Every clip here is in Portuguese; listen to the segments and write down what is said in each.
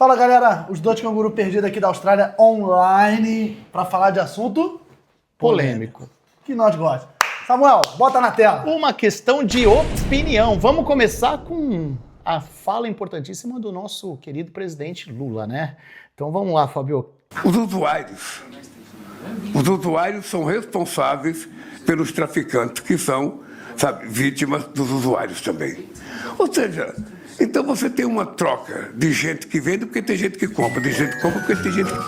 Fala, galera, os dois canguru perdidos aqui da Austrália online para falar de assunto polêmico. Que nós gostamos. Samuel, bota na tela. Uma questão de opinião. Vamos começar com a fala importantíssima do nosso querido presidente Lula, né? Então vamos lá, Fabio. Os usuários são responsáveis pelos traficantes, que são, vítimas dos usuários também. Ou seja, então você tem uma troca de gente que vende porque tem gente que compra, de gente que compra porque tem gente que...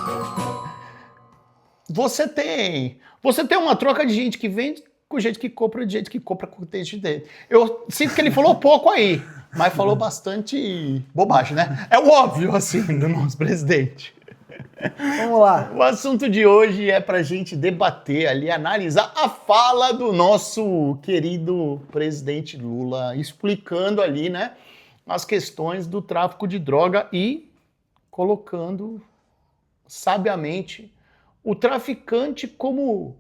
Você tem uma troca de gente que vende com gente que compra, de gente que compra com gente que vende. Eu sinto que ele falou pouco aí, mas falou bastante bobagem, né? É o óbvio, assim, do nosso presidente. Vamos lá. O assunto de hoje é pra gente debater ali, analisar a fala do nosso querido presidente Lula, explicando ali, né, as questões do tráfico de droga e colocando sabiamente o traficante como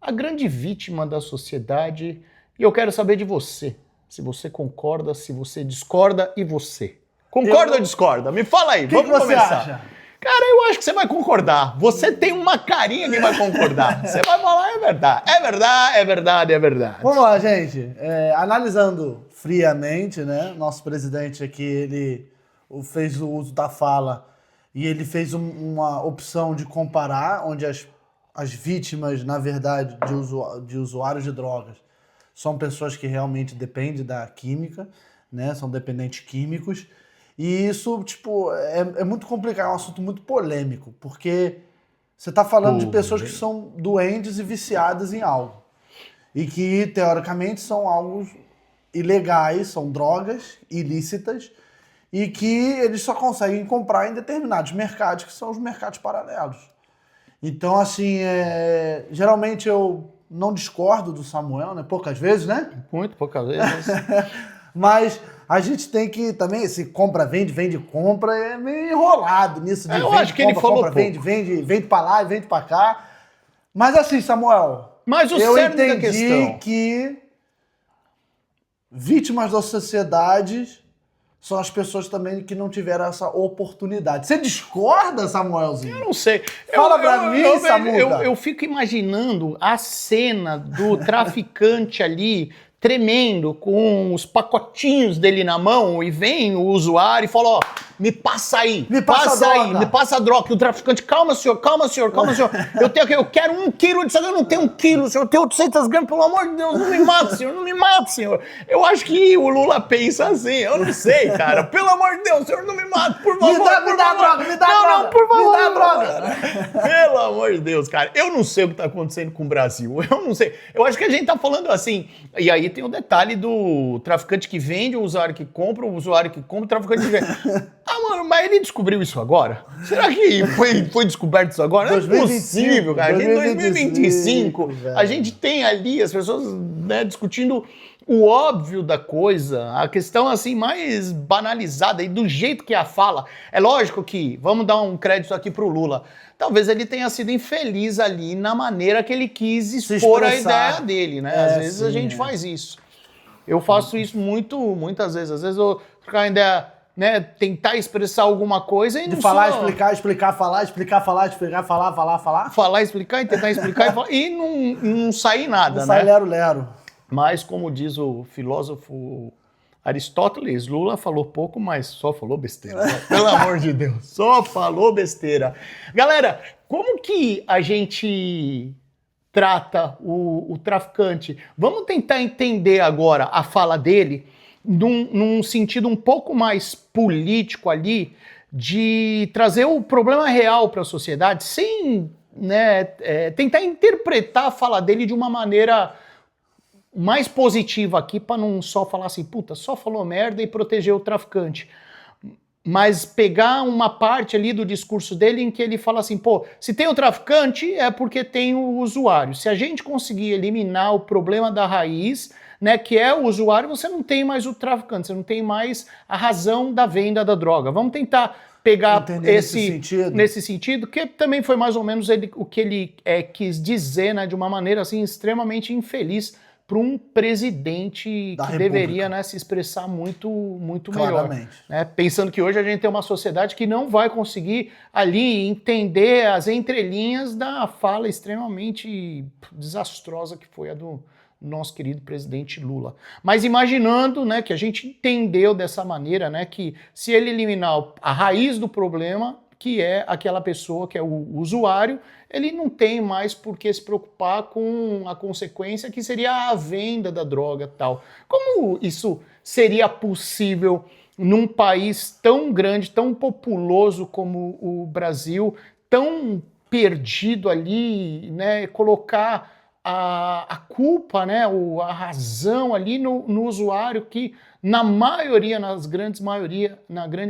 a grande vítima da sociedade. E eu quero saber de você, se você concorda, se você discorda e você. Concorda ou discorda? Me fala aí, vamos começar. Acha? Cara, eu acho que você vai concordar. Você tem uma carinha que vai concordar. Você vai falar, é verdade. É verdade, é verdade, é verdade. Vamos lá, gente. Analisando friamente, né? Nosso presidente aqui, ele fez o uso da fala e ele fez uma opção de comparar, onde as vítimas, na verdade, de usuários de drogas são pessoas que realmente dependem da química, né? São dependentes químicos. E isso, tipo, é muito complicado, é um assunto muito polêmico, porque você está falando de pessoas que são doentes e viciadas em algo. E que, teoricamente, são algo ilegais, são drogas ilícitas, e que eles só conseguem comprar em determinados mercados, que são os mercados paralelos. Então, assim, geralmente eu não discordo do Samuel, né? Poucas vezes, né? Muito poucas vezes. Mas a gente tem que também, esse compra, vende, compra, é meio enrolado nisso de eu vende, acho que ele falou compra, vende pra lá e vende pra cá. Mas assim, Samuel, Mas o eu cerne da entendi questão que vítimas da sociedade são as pessoas também que não tiveram essa oportunidade. Você discorda, Samuelzinho? Eu não sei. Fala pra mim, Samuca. Eu fico imaginando a cena do traficante ali, tremendo, com os pacotinhos dele na mão, e vem o usuário e fala, ó, me passa aí, Me passa aí, droga. me passa a droga. E o traficante, calma senhor. Eu quero 1 quilo disso aqui, eu não tenho 1 quilo, senhor, eu tenho 800 gramas, pelo amor de Deus, não me mate, senhor. Eu acho que o Lula pensa assim, eu não sei, cara, pelo amor de Deus, senhor, não me mate, por favor. Me dá a droga. Não, por favor. Me dá a droga. Pelo amor de Deus, cara, eu não sei o que tá acontecendo com o Brasil, eu não sei. Eu acho que a gente tá falando assim, e aí tem o detalhe do traficante que vende, o usuário que compra, o traficante que vende. Ah, mano, mas ele descobriu isso agora? Será que foi descoberto isso agora? 2025, não é possível, cara. Em 2025, velho. a gente tem ali as pessoas, né, discutindo o óbvio da coisa, a questão assim mais banalizada e do jeito que a fala. É lógico que, vamos dar um crédito aqui pro Lula, talvez ele tenha sido infeliz ali na maneira que ele quis expor a ideia dele, né? Às vezes a gente faz isso. Eu faço isso muitas vezes. Às vezes eu trocar uma ideia, né, tentar expressar alguma coisa e De não falar, só... explicar, falar, falar. Falar, explicar, e tentar explicar e não sair nada, Não né? sai lero. Mas, como diz o filósofo Aristóteles, Lula falou pouco, mas só falou besteira. Né? Pelo amor de Deus, só falou besteira. Galera, como que a gente trata o traficante? Vamos tentar entender agora a fala dele num sentido um pouco mais político ali, de trazer o problema real para a sociedade, sem, né, tentar interpretar a fala dele de uma maneira mais positiva aqui, para não só falar assim, puta, só falou merda e proteger o traficante. Mas pegar uma parte ali do discurso dele em que ele fala assim, pô, se tem o traficante é porque tem o usuário. Se a gente conseguir eliminar o problema da raiz, né, que é o usuário, você não tem mais o traficante, você não tem mais a razão da venda da droga. Vamos tentar pegar nesse sentido, que também foi mais ou menos o que ele quis dizer, né, de uma maneira assim extremamente infeliz para um presidente Da que República. deveria, né, se expressar muito melhor. Claramente. Né? Pensando que hoje a gente tem uma sociedade que não vai conseguir ali entender as entrelinhas da fala extremamente desastrosa que foi a do nosso querido presidente Lula. Mas imaginando, né, que a gente entendeu dessa maneira, né, que se ele eliminar a raiz do problema, que é aquela pessoa que é o usuário, ele não tem mais por que se preocupar com a consequência que seria a venda da droga e tal. Como isso seria possível num país tão grande, tão populoso como o Brasil, tão perdido ali, né, colocar a culpa, né, a razão ali no usuário que na grande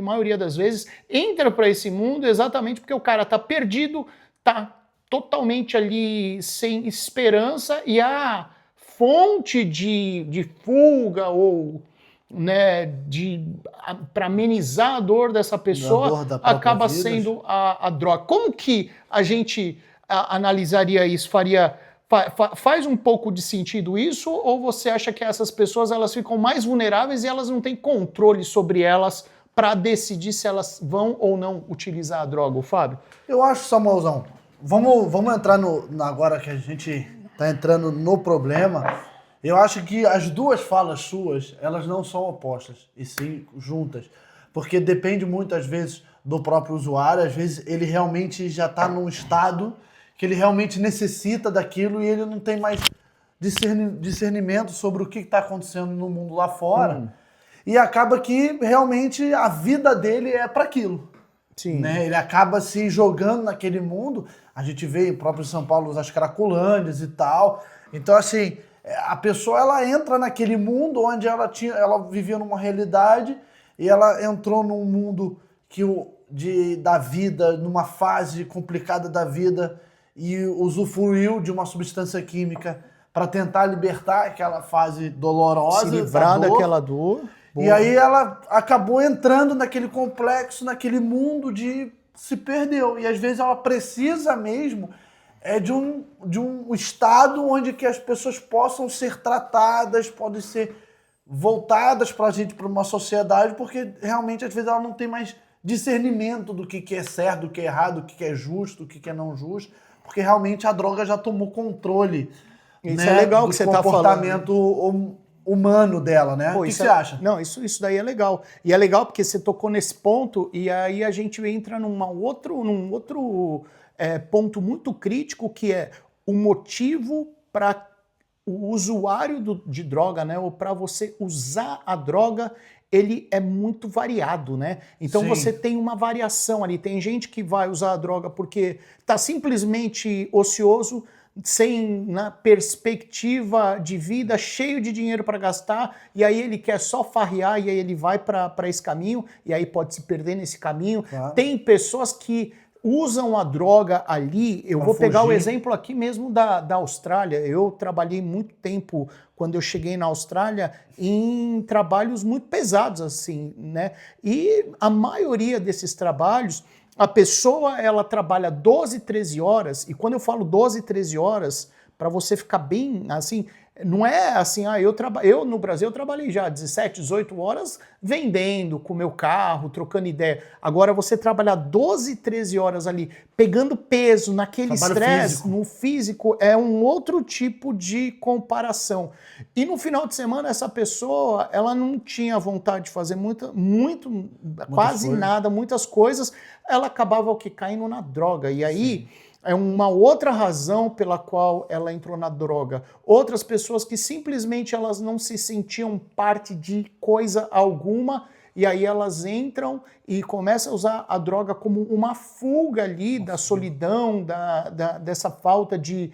maioria das vezes entra para esse mundo exatamente porque o cara tá perdido, tá totalmente ali sem esperança e a fonte de fuga ou, né, para amenizar a dor dessa pessoa acaba sendo a droga. Como que a gente analisaria isso? Faz um pouco de sentido isso, ou você acha que essas pessoas elas ficam mais vulneráveis e elas não têm controle sobre elas para decidir se elas vão ou não utilizar a droga, Fábio? Eu acho, Samuelzão, vamos entrar agora que a gente está entrando no problema. Eu acho que as duas falas suas, elas não são opostas, e sim juntas. Porque depende muitas vezes do próprio usuário, às vezes ele realmente já está num estado que ele realmente necessita daquilo e ele não tem mais discernimento sobre o que está acontecendo no mundo lá fora. E acaba que realmente a vida dele é para aquilo. Sim. Né? Ele acaba se jogando naquele mundo. A gente vê em próprio São Paulo as cracolândias e tal. Então, assim, a pessoa ela entra naquele mundo onde ela vivia numa realidade e ela entrou num mundo da vida, numa fase complicada da vida, e usufruiu de uma substância química para tentar libertar aquela fase dolorosa. Se livrar daquela dor. E aí ela acabou entrando naquele complexo, naquele mundo se perdeu. E às vezes ela precisa mesmo de um estado onde que as pessoas possam ser tratadas, podem ser voltadas para uma sociedade, porque realmente às vezes ela não tem mais discernimento do que é certo, do que é errado, do que é justo, do que é não justo, porque realmente a droga já tomou controle. Isso, né, é legal que você está falando. Do comportamento humano dela, né? Pô, o que você acha? Não, isso daí é legal. E é legal porque você tocou nesse ponto e aí a gente entra num outro ponto muito crítico, que é o motivo para o usuário de droga, né, ou para você usar a droga, ele é muito variado, né? Então Sim. Você tem uma variação ali. Tem gente que vai usar a droga porque está simplesmente ocioso, sem perspectiva de vida, cheio de dinheiro para gastar, e aí ele quer só farrear, e aí ele vai para esse caminho, e aí pode se perder nesse caminho. Claro. Tem pessoas que usam a droga ali. Eu vou pegar o exemplo aqui mesmo da Austrália. Eu trabalhei muito tempo, quando eu cheguei na Austrália, em trabalhos muito pesados, assim, né? E a maioria desses trabalhos, a pessoa, ela trabalha 12, 13 horas, e quando eu falo 12, 13 horas, para você ficar bem, assim, não é assim, eu no Brasil eu trabalhei já 17, 18 horas vendendo com o meu carro, trocando ideia. Agora você trabalhar 12, 13 horas ali, pegando peso naquele estresse, no físico, é um outro tipo de comparação. E no final de semana, essa pessoa, ela não tinha vontade de fazer muitas coisas, ela acabava caindo na droga. E aí... Sim. É uma outra razão pela qual ela entrou na droga. Outras pessoas que simplesmente elas não se sentiam parte de coisa alguma, e aí elas entram e começam a usar a droga como uma fuga ali da solidão, dessa falta de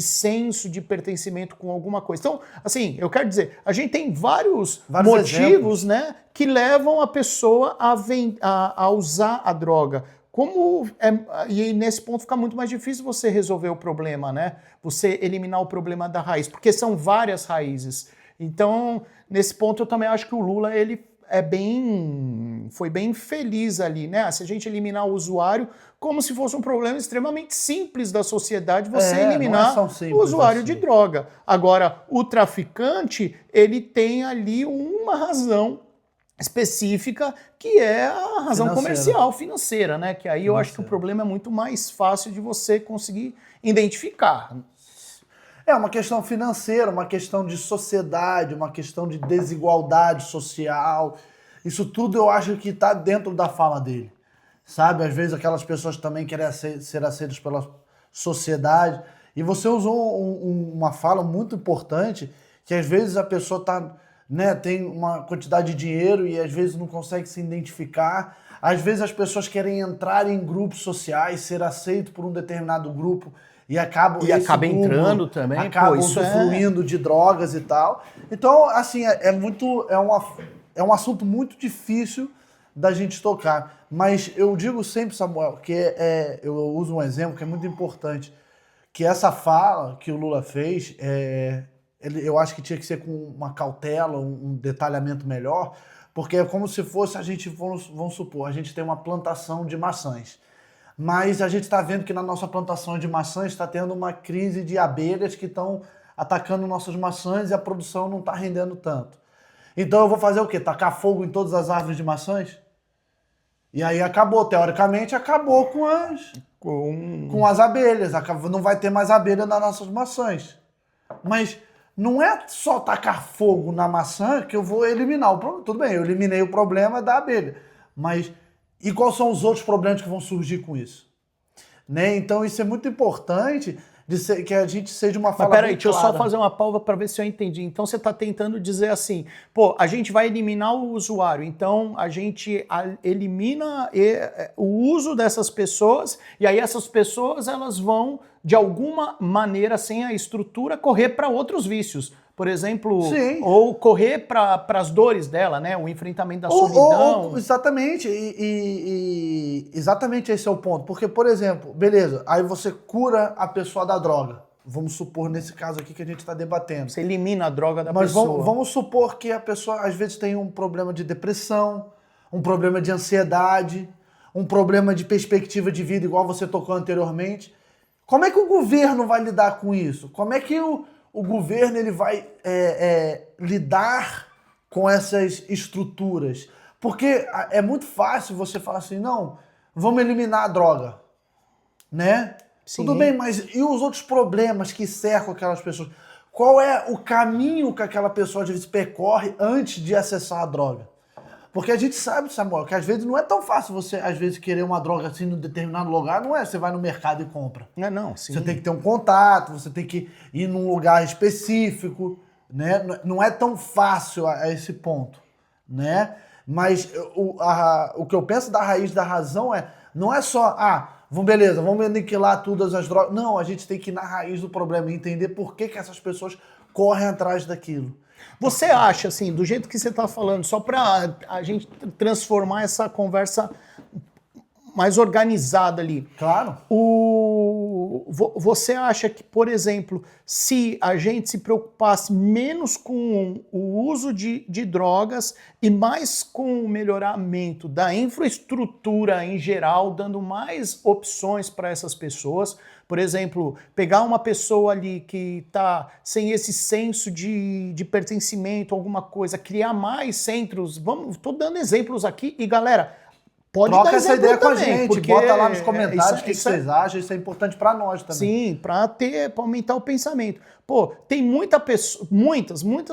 senso de pertencimento com alguma coisa. Então, assim, eu quero dizer, a gente tem vários motivos, né, que levam a pessoa a usar a droga. E nesse ponto fica muito mais difícil você resolver o problema, né? Você eliminar o problema da raiz, porque são várias raízes. Então, nesse ponto eu também acho que o Lula, ele foi bem feliz ali, né? Se a gente eliminar o usuário, como se fosse um problema extremamente simples da sociedade, você não é eliminar tão o simples usuário assim. de droga. Agora, o traficante, ele tem ali uma razão específica, que é a razão Financeira. comercial, financeira, né? Que aí eu acho que o problema é muito mais fácil de você conseguir identificar. É uma questão financeira, uma questão de sociedade, uma questão de desigualdade social. Isso tudo eu acho que está dentro da fala dele. Sabe? Às vezes aquelas pessoas também querem ser aceitas pela sociedade. E você usou uma fala muito importante, que às vezes a pessoa tá, né, tem uma quantidade de dinheiro e às vezes não consegue se identificar. Às vezes as pessoas querem entrar em grupos sociais, ser aceito por um determinado grupo e acaba entrando também, acabam isso usufruindo de drogas e tal. Então, assim, é um assunto muito difícil da gente tocar. Mas eu digo sempre, Samuel, que eu uso um exemplo que é muito importante, que essa fala que o Lula fez, eu acho que tinha que ser com uma cautela, um detalhamento melhor, porque é como se fosse vamos supor, a gente tem uma plantação de maçãs. Mas a gente está vendo que na nossa plantação de maçãs está tendo uma crise de abelhas que estão atacando nossas maçãs e a produção não está rendendo tanto. Então eu vou fazer o quê? Tacar fogo em todas as árvores de maçãs? E aí teoricamente acabou com as abelhas. Não vai ter mais abelha nas nossas maçãs. Mas não é só tacar fogo na maçã que eu vou eliminar o problema. Tudo bem, eu eliminei o problema da abelha. Mas e quais são os outros problemas que vão surgir com isso? Né? Então isso é muito importante que a gente seja uma fala. Mas peraí, deixa eu só fazer uma pausa para ver se eu entendi. Então você está tentando dizer assim, pô, a gente vai eliminar o usuário, então a gente elimina o uso dessas pessoas e aí essas pessoas elas vão, de alguma maneira, sem a estrutura, correr para outros vícios. Por exemplo, sim, ou correr para as dores dela, né? O enfrentamento da solidão. Exatamente, exatamente esse é o ponto. Porque, por exemplo, beleza, aí você cura a pessoa da droga. Vamos supor, nesse caso aqui que a gente está debatendo. Você elimina a droga da pessoa. Mas vamos supor que a pessoa, às vezes, tem um problema de depressão, um problema de ansiedade, um problema de perspectiva de vida, igual você tocou anteriormente. Como é que o governo vai lidar com isso? Como é que o governo ele vai lidar com essas estruturas? Porque é muito fácil você falar assim, não, vamos eliminar a droga, né? Sim. Tudo bem, mas e os outros problemas que cercam aquelas pessoas? Qual é o caminho que aquela pessoa às vezes percorre antes de acessar a droga? Porque a gente sabe, Samuel, que às vezes não é tão fácil você, às vezes, querer uma droga assim num determinado lugar. Não é, você vai no mercado e compra. Não, sim. Você tem que ter um contato, você tem que ir num lugar específico, né? Não é tão fácil a esse ponto, né? Mas o que eu penso da raiz da razão não é só, beleza, vamos aniquilar todas as drogas. Não, a gente tem que ir na raiz do problema e entender por que essas pessoas correm atrás daquilo. Você acha, assim, do jeito que você está falando, só para a gente transformar essa conversa mais organizada ali. Claro. Você acha que, por exemplo, se a gente se preocupasse menos com o uso de drogas e mais com o melhoramento da infraestrutura em geral, dando mais opções para essas pessoas, por exemplo, pegar uma pessoa ali que está sem esse senso de pertencimento a alguma coisa, criar mais centros, estou dando exemplos aqui, e galera, pode troca dar essa ideia também, com a gente, porque bota lá nos comentários o que isso vocês acham, isso é importante para nós também. Sim, para aumentar o pensamento. Pô, tem muitas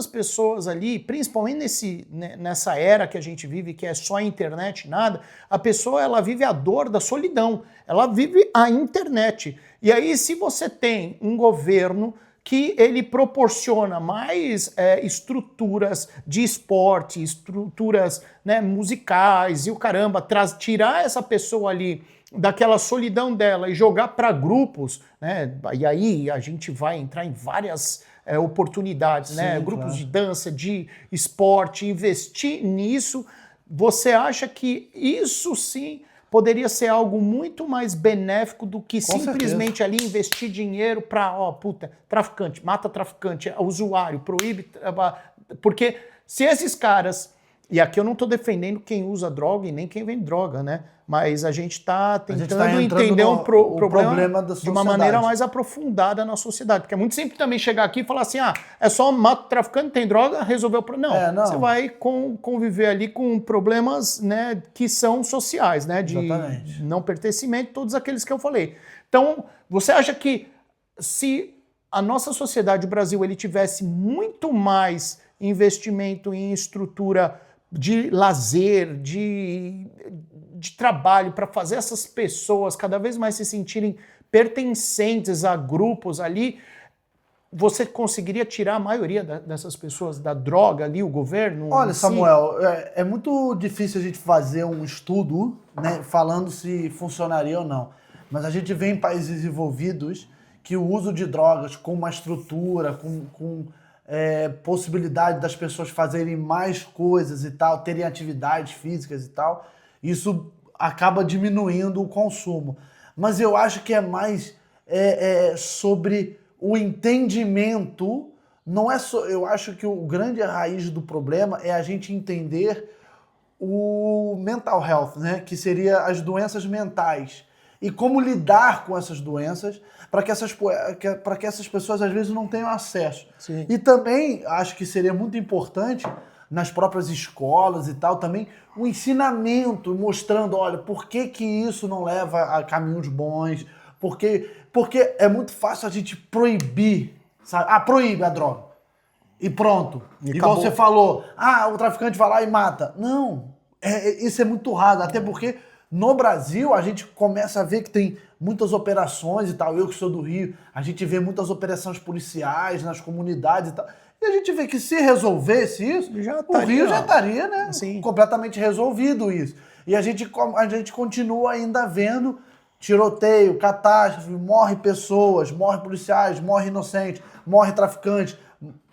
pessoas ali, principalmente nessa era que a gente vive, que é só a internet, nada, a pessoa ela vive a dor da solidão, ela vive a internet. E aí, se você tem um governo que ele proporciona mais estruturas de esporte, estruturas, né, musicais e o caramba, tirar essa pessoa ali daquela solidão dela e jogar para grupos, né? E aí a gente vai entrar em várias oportunidades, Sim, né? Grupos claro. de dança, de esporte, investir nisso. Você acha que isso sim poderia ser algo muito mais benéfico do que Com simplesmente ali investir dinheiro para, traficante, mata traficante, usuário, proíbe... Porque se esses caras E aqui eu não estou defendendo quem usa droga e nem quem vende droga, né? Mas a gente está tentando entrando entender no o problema da de uma sociedade. maneira mais aprofundada na sociedade. Porque é muito simples também chegar aqui e falar assim, é só mata o traficante, tem droga, resolveu o problema. Não, você vai conviver ali com problemas, né, que são sociais, né? De Exatamente. não pertencimento, todos aqueles que eu falei. Então, você acha que se a nossa sociedade, o Brasil, ele tivesse muito mais investimento em estrutura de lazer, de trabalho, para fazer essas pessoas cada vez mais se sentirem pertencentes a grupos ali, você conseguiria tirar a maioria dessas pessoas da droga ali, o governo? Olha, Samuel, é muito difícil a gente fazer um estudo, né, falando se funcionaria ou não. Mas a gente vê em países desenvolvidos que o uso de drogas com uma estrutura, com possibilidade das pessoas fazerem mais coisas e tal, terem atividades físicas e tal, isso acaba diminuindo o consumo. Mas eu acho que é mais sobre o entendimento, não é só. Eu acho que o grande raiz do problema é a gente entender o mental health, né? Que seria as doenças mentais. E como lidar com essas doenças para que essas pessoas às vezes não tenham acesso. Sim. E também acho que seria muito importante nas próprias escolas e tal, também o ensinamento mostrando, olha, por que isso não leva a caminhos bons, porque é muito fácil a gente proibir, sabe? Proíbe a droga. E pronto. Igual você falou, o traficante vai lá e mata. Não, isso é muito raro, até porque no Brasil a gente começa a ver que tem muitas operações e tal. Eu que sou do Rio, a gente vê muitas operações policiais nas comunidades e tal. E a gente vê que se resolvesse isso, o Rio já estaria, né, completamente resolvido isso. E a gente continua ainda vendo tiroteio, catástrofe, morre pessoas, morre policiais, morre inocente, morre traficante,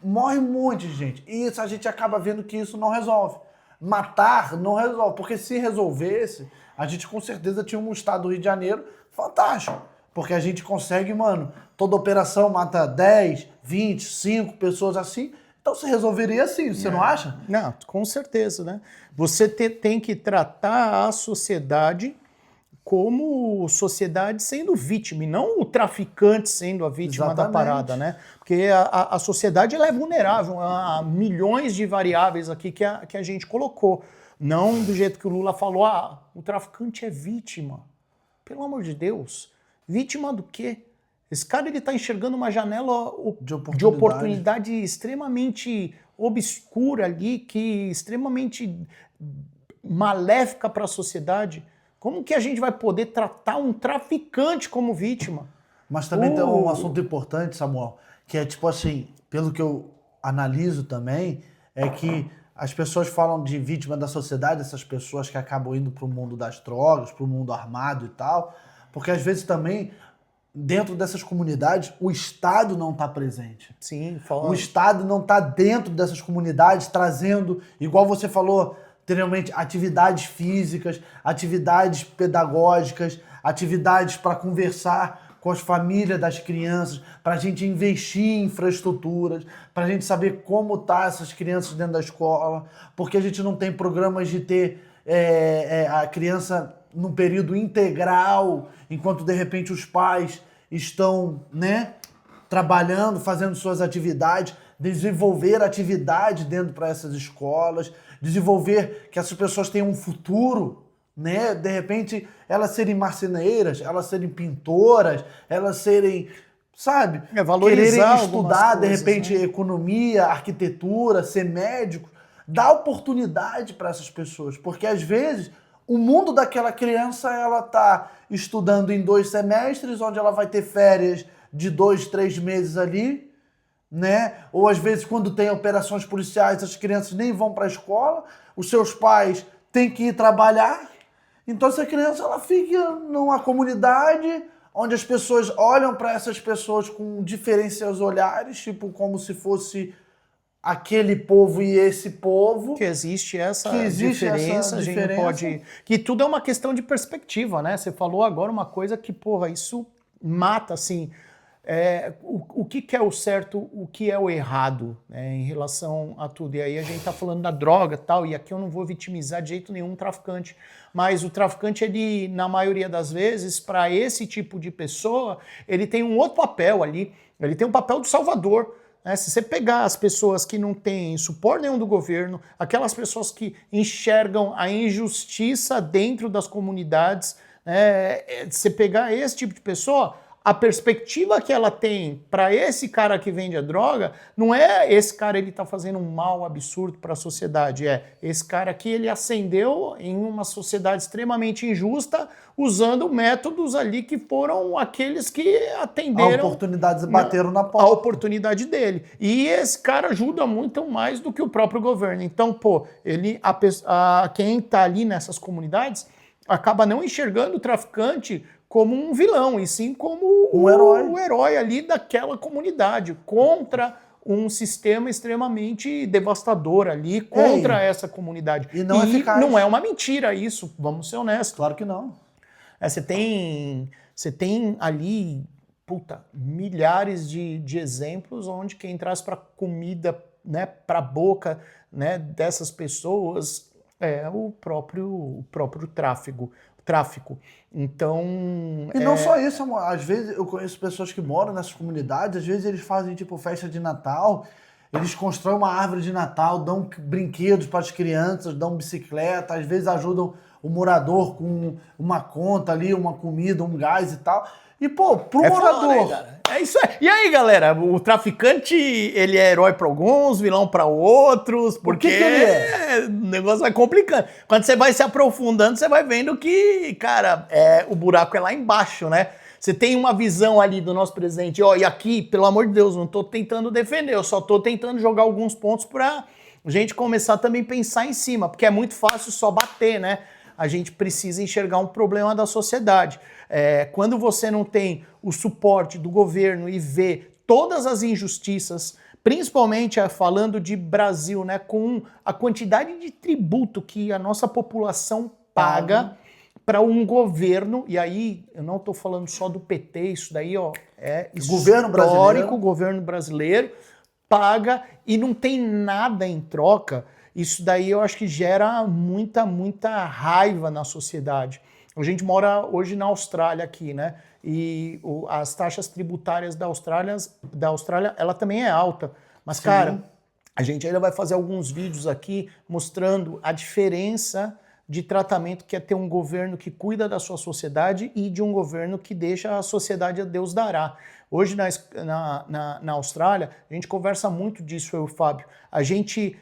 morre um monte de gente. E isso a gente acaba vendo que isso não resolve. Matar não resolve, porque se resolvesse, a gente com certeza tinha um estado do Rio de Janeiro fantástico. Porque a gente consegue, mano, toda operação mata 10, 20, 5 pessoas assim. Então se resolveria assim, você não acha? Não, com certeza, né? Você tem que tratar a sociedade como sociedade sendo vítima, e não o traficante sendo a vítima da parada, né? Porque a sociedade ela é vulnerável a milhões de variáveis aqui que a gente colocou. Não do jeito que o Lula falou, o traficante é vítima. Pelo amor de Deus. Vítima do quê? Esse cara ele tá enxergando uma janela de oportunidade extremamente obscura ali, que extremamente maléfica para a sociedade. Como que a gente vai poder tratar um traficante como vítima? Mas também tem um assunto importante, Samuel, que é tipo assim, pelo que eu analiso também, é que as pessoas falam de vítima da sociedade, essas pessoas que acabam indo para o mundo das drogas, para o mundo armado e tal, porque às vezes também, dentro dessas comunidades, o Estado não está presente. Sim, o Estado não está dentro dessas comunidades, trazendo, igual você falou anteriormente, atividades físicas, atividades pedagógicas, atividades para conversar com as famílias das crianças, para a gente investir em infraestruturas, para a gente saber como tá essas crianças dentro da escola, porque a gente não tem programas de ter a criança num período integral, enquanto de repente os pais estão, né, trabalhando, fazendo suas atividades, desenvolver atividade dentro para essas escolas, desenvolver que essas pessoas tenham um futuro, né? De repente, elas serem marceneiras, elas serem pintoras, elas serem, sabe? Valorizar quererem estudar, coisas, de repente, né? Economia, arquitetura, ser médico. Dá oportunidade para essas pessoas, porque às vezes o mundo daquela criança, ela tá estudando em 2 semestres, onde ela vai ter férias de 2, 3 meses ali, né? Ou às vezes quando tem operações policiais, as crianças nem vão para a escola, os seus pais têm que ir trabalhar, então essa criança ela fica numa comunidade onde as pessoas olham para essas pessoas com diferentes olhares, tipo como se fosse aquele povo e esse povo. Que existe essa diferença, a gente não pode... Que tudo é uma questão de perspectiva, né? Você falou agora uma coisa que, porra, isso mata, assim... o que é o certo, o que é o errado, né, em relação a tudo. E aí a gente está falando da droga e tal, e aqui eu não vou vitimizar de jeito nenhum o traficante, mas o traficante, ele, na maioria das vezes, para esse tipo de pessoa, ele tem um outro papel ali, ele tem um papel do salvador. Se você pegar as pessoas que não têm suporte nenhum do governo, aquelas pessoas que enxergam a injustiça dentro das comunidades, você pegar esse tipo de pessoa, a perspectiva que ela tem para esse cara que vende a droga não é esse cara ele tá fazendo um mal absurdo para a sociedade, esse cara aqui ele ascendeu em uma sociedade extremamente injusta usando métodos ali que foram aqueles que atenderam... A oportunidade bateram na porta. A oportunidade dele. E esse cara ajuda muito mais do que o próprio governo. Então, quem tá ali nessas comunidades acaba não enxergando o traficante como um vilão, e sim como o herói ali daquela comunidade, contra um sistema extremamente devastador ali, contra essa comunidade. E não eficaz. Não é uma mentira isso, vamos ser honestos. Claro que não. Você tem ali, milhares de exemplos onde quem traz para comida, né, para a boca, né, dessas pessoas é o próprio tráfico. Então... E não só isso, amor. Às vezes eu conheço pessoas que moram nessas comunidades, às vezes eles fazem tipo festa de Natal, eles constroem uma árvore de Natal, dão brinquedos para as crianças, dão bicicleta, às vezes ajudam o morador com uma conta ali, uma comida, um gás e tal. E, pro morador... Foda, né, isso aí. E aí, galera, o traficante, ele é herói para alguns, vilão para outros, porque que ele é? O negócio vai complicando. Quando você vai se aprofundando, você vai vendo que, cara, o buraco é lá embaixo, né? Você tem uma visão ali do nosso presidente, e aqui, pelo amor de Deus, não tô tentando defender, eu só tô tentando jogar alguns pontos pra gente começar também a pensar em cima, porque é muito fácil só bater, né? A gente precisa enxergar um problema da sociedade. Quando você não tem o suporte do governo e vê todas as injustiças, principalmente falando de Brasil, né, com a quantidade de tributo que a nossa população paga para um governo, e aí eu não estou falando só do PT, isso daí é histórico, governo brasileiro paga e não tem nada em troca. Isso daí eu acho que gera muita raiva na sociedade. A gente mora hoje na Austrália aqui, né? E as taxas tributárias da Austrália, ela também é alta. Mas, sim, cara, a gente ainda vai fazer alguns vídeos aqui mostrando a diferença de tratamento que é ter um governo que cuida da sua sociedade e de um governo que deixa a sociedade a Deus dará. Hoje na Austrália, a gente conversa muito disso, eu e o Fábio. A gente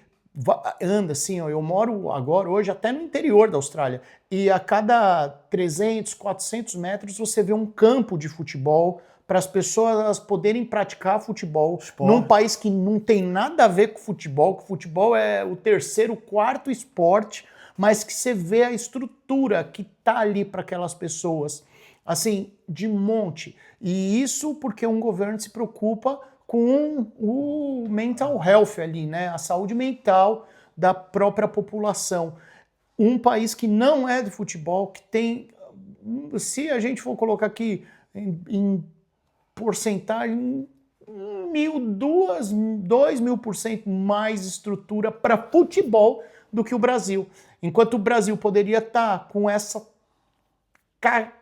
anda assim, eu moro agora, hoje, até no interior da Austrália, e a cada 300, 400 metros você vê um campo de futebol para as pessoas poderem praticar futebol num país que não tem nada a ver com futebol, que o futebol é o terceiro, quarto esporte, mas que você vê a estrutura que tá ali para aquelas pessoas, assim, de monte. E isso porque um governo se preocupa com o mental health ali, né? A saúde mental da própria população. Um país que não é de futebol, que tem, se a gente for colocar aqui em porcentagem, 2.000% mais estrutura para futebol do que o Brasil. Enquanto o Brasil poderia estar com essa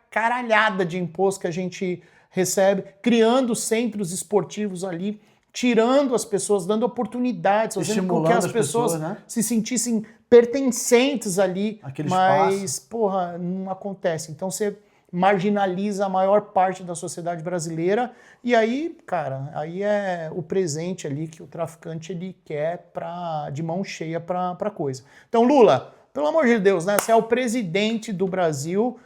caralhada de imposto que a gente recebe, criando centros esportivos ali, tirando as pessoas, dando oportunidades, fazendo com que as pessoas né, se sentissem pertencentes ali, mas, porra, não acontece. Então você marginaliza a maior parte da sociedade brasileira e aí, cara, aí é o presente ali que o traficante ele quer de mão cheia pra coisa. Então, Lula, pelo amor de Deus, né? Você é o presidente do Brasil,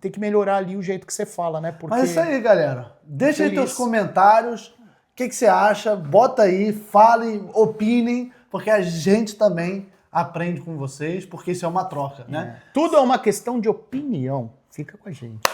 tem que melhorar ali o jeito que você fala, né? Porque... Mas é isso aí, galera. Deixa aí teus comentários, o que você acha, bota aí, falem, opinem, porque a gente também aprende com vocês, porque isso é uma troca, né? Tudo é uma questão de opinião. Fica com a gente.